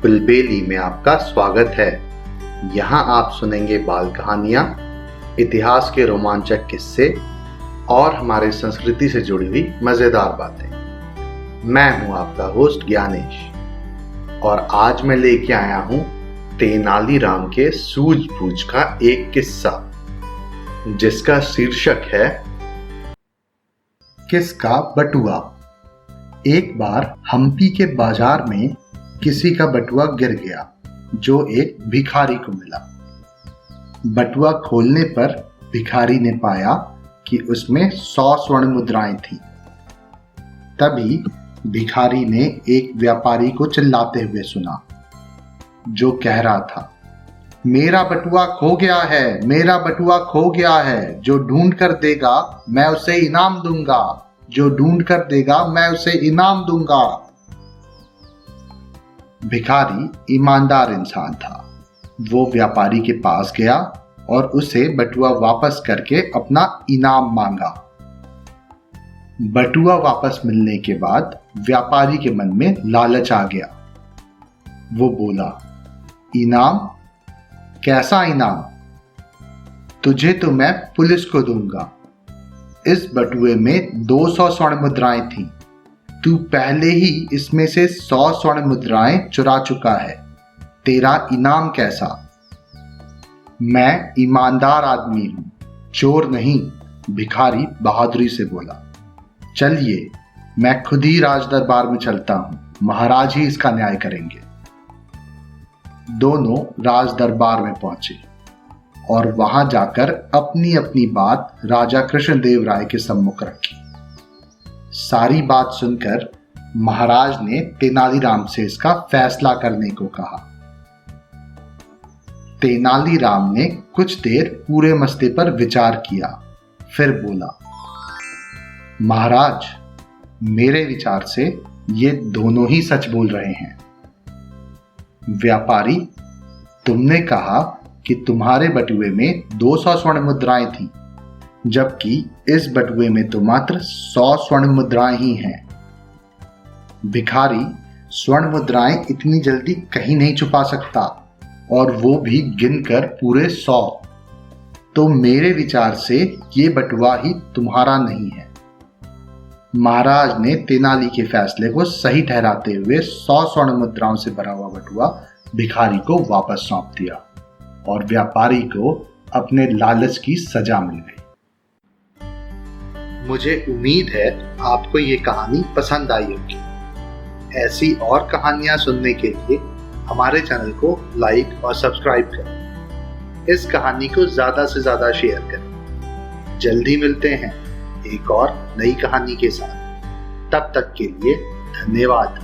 बुलबेली में आपका स्वागत है। यहाँ आप सुनेंगे बाल कहानियाँ, इतिहास के रोमांचक किस्से और हमारे संस्कृति से जुड़ी हुई मज़ेदार बातें। मैं हूँ आपका होस्ट ज्ञानेश और आज मैं लेके आया हूँ तेनालीराम के सूझबूझ का एक किस्सा जिसका शीर्षक है किसका बटुआ। एक बार हम्पी के बाजार में किसी का बटुआ गिर गया जो एक भिखारी को मिला। बटुआ खोलने पर भिखारी ने पाया कि उसमें 100 स्वर्ण मुद्राएं थीं। तभी भिखारी ने एक व्यापारी को चिल्लाते हुए सुना जो कह रहा था, मेरा बटुआ खो गया है, मेरा बटुआ खो गया है, जो ढूंढ कर देगा मैं उसे इनाम दूंगा, जो ढूंढ कर देगा मैं उसे इनाम दूंगा। भिखारी ईमानदार इंसान था। वो व्यापारी के पास गया और उसे बटुआ वापस करके अपना इनाम मांगा। बटुआ वापस मिलने के बाद व्यापारी के मन में लालच आ गया। वो बोला, इनाम? कैसा इनाम? तुझे तो मैं पुलिस को दूंगा। इस बटुए में 200 स्वर्ण मुद्राएं थीं। तू पहले ही इसमें से 100 स्वर्ण मुद्राएं चुरा चुका है। तेरा इनाम कैसा? मैं ईमानदार आदमी हूं, चोर नहीं, भिखारी बहादुरी से बोला। चलिए, मैं खुद ही राज दरबार में चलता हूं, महाराज ही इसका न्याय करेंगे। दोनों राज दरबार में पहुंचे और वहां जाकर अपनी अपनी बात राजा कृष्णदेव राय के सम्मुख रखी। सारी बात सुनकर महाराज ने तेनालीराम से इसका फैसला करने को कहा। तेनालीराम ने कुछ देर पूरे मसले पर विचार किया, फिर बोला, महाराज, मेरे विचार से ये दोनों ही सच बोल रहे हैं। व्यापारी, तुमने कहा कि तुम्हारे बटुए में 200 स्वर्ण मुद्राएं थीं, जबकि इस बटुए में तो मात्र 100 स्वर्ण मुद्राएं ही हैं। भिखारी स्वर्ण मुद्राएं इतनी जल्दी कहीं नहीं छुपा सकता, और वो भी गिनकर पूरे 100। तो मेरे विचार से ये बटुआ ही तुम्हारा नहीं है। महाराज ने तेनाली के फैसले को सही ठहराते हुए 100 स्वर्ण मुद्राओं से भरा हुआ बटुआ भिखारी को वापस सौंप दिया और व्यापारी को अपने लालच की सजा मिल गई। मुझे उम्मीद है आपको ये कहानी पसंद आई होगी। ऐसी और कहानियां सुनने के लिए हमारे चैनल को लाइक और सब्सक्राइब करें। इस कहानी को ज़्यादा से ज़्यादा शेयर करें। जल्दी मिलते हैं एक और नई कहानी के साथ। तब तक के लिए धन्यवाद।